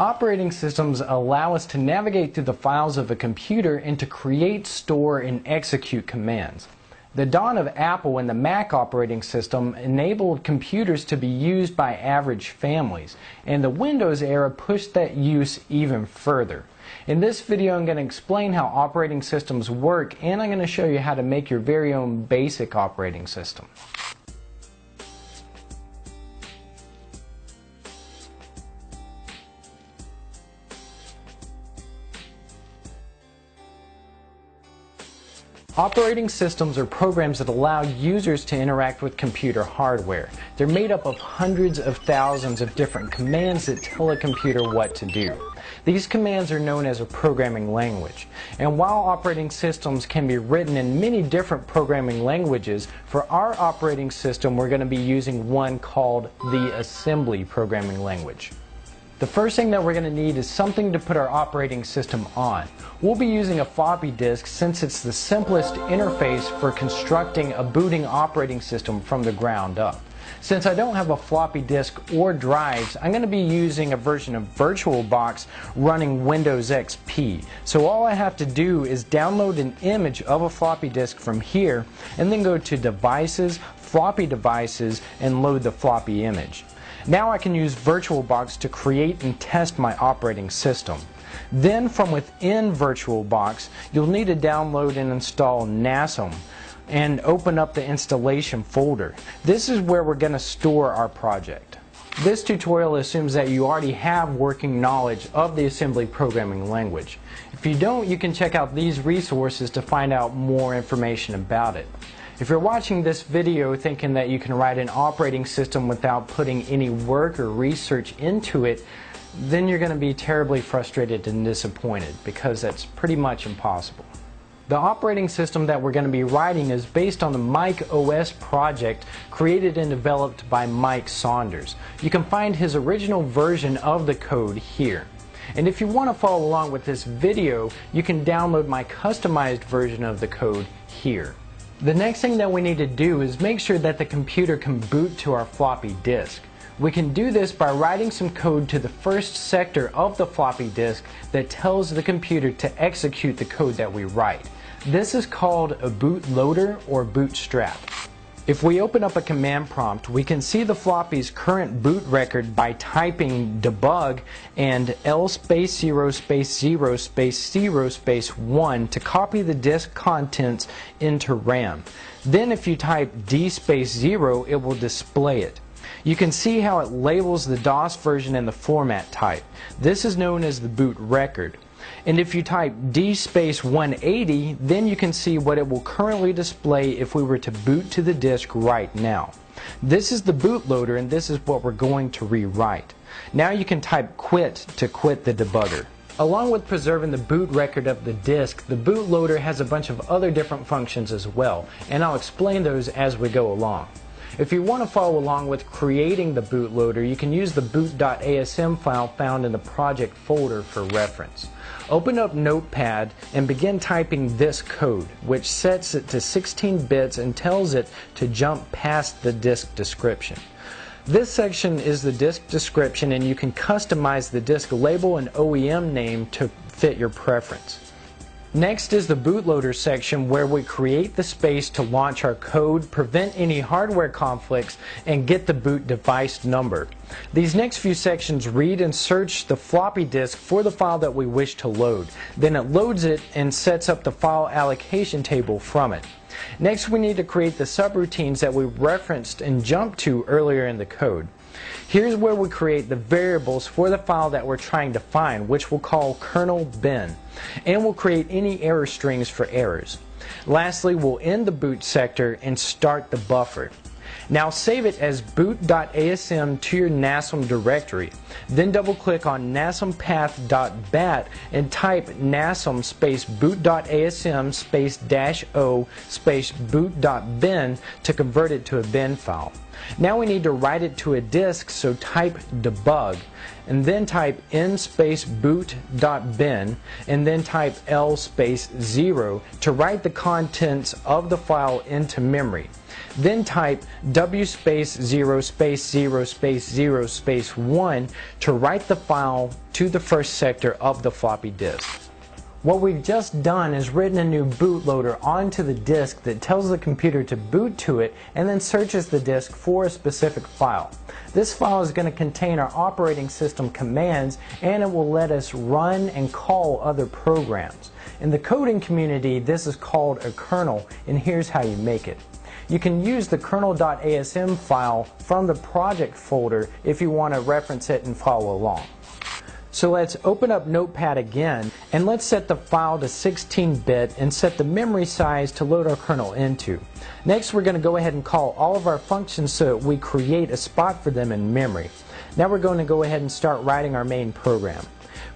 Operating systems allow us to navigate through the files of a computer and to create, store, and execute commands. The dawn of Apple and the Mac operating system enabled computers to be used by average families, and the Windows era pushed that use even further. In this video, I'm going to explain how operating systems work, and I'm going to show you how to make your very own basic operating system. Operating systems are programs that allow users to interact with computer hardware. They're made up of hundreds of thousands of different commands that tell a computer what to do. These commands are known as a programming language. And while operating systems can be written in many different programming languages, for our operating system we're going to be using one called the assembly programming language. The first thing that we're going to need is something to put our operating system on. We'll be using a floppy disk since it's the simplest interface for constructing a booting operating system from the ground up. Since I don't have a floppy disk or drives, I'm going to be using a version of VirtualBox running Windows XP. So all I have to do is download an image of a floppy disk from here and then go to Devices, Floppy Devices, and load the floppy image. Now I can use VirtualBox to create and test my operating system. Then from within VirtualBox, you'll need to download and install NASM and open up the installation folder. This is where we're going to store our project. This tutorial assumes that you already have working knowledge of the assembly programming language. If you don't, you can check out these resources to find out more information about it. If you're watching this video thinking that you can write an operating system without putting any work or research into it, then you're going to be terribly frustrated and disappointed, because that's pretty much impossible. The operating system that we're going to be writing is based on the Mike OS project created and developed by Mike Saunders. You can find his original version of the code here. And if you want to follow along with this video, you can download my customized version of the code here. The next thing that we need to do is make sure that the computer can boot to our floppy disk. We can do this by writing some code to the first sector of the floppy disk that tells the computer to execute the code that we write. This is called a bootloader or bootstrap. If we open up a command prompt, we can see the floppy's current boot record by typing debug and L space 0 space 0 space 0 space 1 to copy the disk contents into RAM. Then if you type D space 0, it will display it. You can see how it labels the DOS version and the format type. This is known as the boot record. And if you type D space 180, then you can see what it will currently display if we were to boot to the disk right now. This is the bootloader, and this is what we're going to rewrite. Now you can type quit to quit the debugger. Along with preserving the boot record of the disk, the bootloader has a bunch of other different functions as well, and I'll explain those as we go along. If you want to follow along with creating the bootloader, you can use the boot.asm file found in the project folder for reference. Open up Notepad and begin typing this code, which sets it to 16 bits and tells it to jump past the disk description. This section is the disk description, and you can customize the disk label and OEM name to fit your preference. Next is the bootloader section, where we create the space to launch our code, prevent any hardware conflicts, and get the boot device number. These next few sections read and search the floppy disk for the file that we wish to load. Then it loads it and sets up the file allocation table from it. Next, we need to create the subroutines that we referenced and jumped to earlier in the code. Here's where we create the variables for the file that we're trying to find, which we'll call kernel bin, and we'll create any error strings for errors. Lastly, we'll end the boot sector and start the buffer. Now save it as boot.asm to your NASM directory. Then double click on nasmpath.bat and type nasm space boot.asm space -o space boot.bin to convert it to a bin file. Now we need to write it to a disk, so type debug and then type n space boot.bin and then type L space 0 to write the contents of the file into memory. Then type W space 0 space 0 space 0 space 1 to write the file to the first sector of the floppy disk. What we've just done is written a new bootloader onto the disk that tells the computer to boot to it and then searches the disk for a specific file. This file is going to contain our operating system commands, and it will let us run and call other programs. In the coding community, this is called a kernel, and here's how you make it. You can use the kernel.asm file from the project folder if you want to reference it and follow along. So let's open up Notepad again, and let's set the file to 16-bit and set the memory size to load our kernel into. Next, we're going to go ahead and call all of our functions so that we create a spot for them in memory. Now we're going to go ahead and start writing our main program.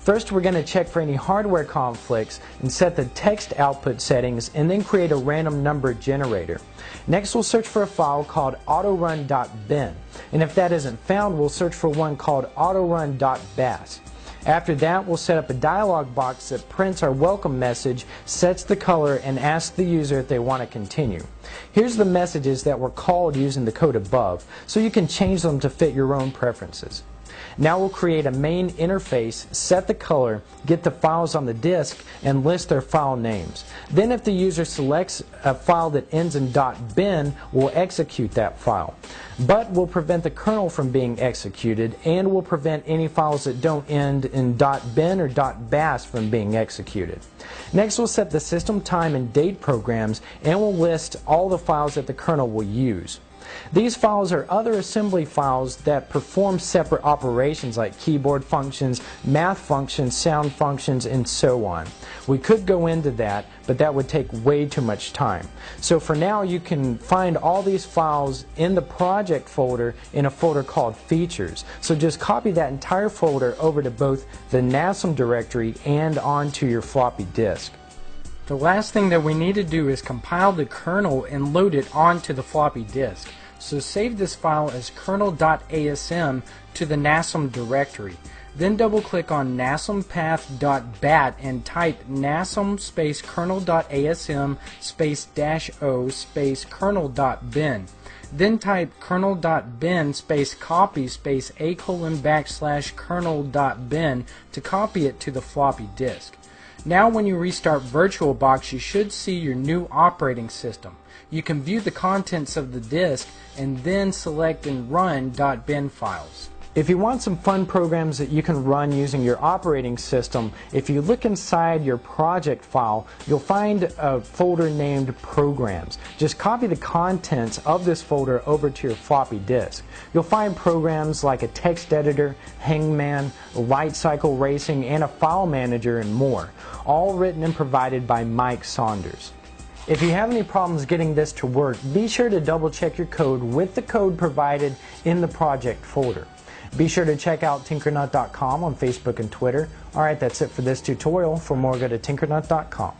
First, we're going to check for any hardware conflicts and set the text output settings, and then create a random number generator. Next, we'll search for a file called autorun.bin, and if that isn't found, we'll search for one called autorun.bas. After that, we'll set up a dialog box that prints our welcome message, sets the color, and asks the user if they want to continue. Here's the messages that were called using the code above, so you can change them to fit your own preferences. Now we'll create a main interface, set the color, get the files on the disk, and list their file names. Then if the user selects a file that ends in .bin, we'll execute that file. But we'll prevent the kernel from being executed, and we'll prevent any files that don't end in .bin or .bas from being executed. Next, we'll set the system time and date programs, and we'll list all the files that the kernel will use. These files are other assembly files that perform separate operations like keyboard functions, math functions, sound functions, and so on. We could go into that, but that would take way too much time. So for now, you can find all these files in the project folder in a folder called Features. So just copy that entire folder over to both the NASM directory and onto your floppy disk. The last thing that we need to do is compile the kernel and load it onto the floppy disk. So save this file as kernel.asm to the NASM directory. Then double click on nasmpath.bat and type nasm space kernel.asm space -o space kernel.bin. Then type kernel.bin space copy space ;kernel.bin to copy it to the floppy disk. Now when you restart VirtualBox, you should see your new operating system. You can view the contents of the disk and then select and run .bin files. If you want some fun programs that you can run using your operating system, if you look inside your project file, you'll find a folder named Programs. Just copy the contents of this folder over to your floppy disk. You'll find programs like a text editor, Hangman, Light Cycle Racing, and a file manager, and more, all written and provided by Mike Saunders. If you have any problems getting this to work, be sure to double check your code with the code provided in the project folder. Be sure to check out Tinkernut.com on Facebook and Twitter. Alright, that's it for this tutorial. For more, go to Tinkernut.com.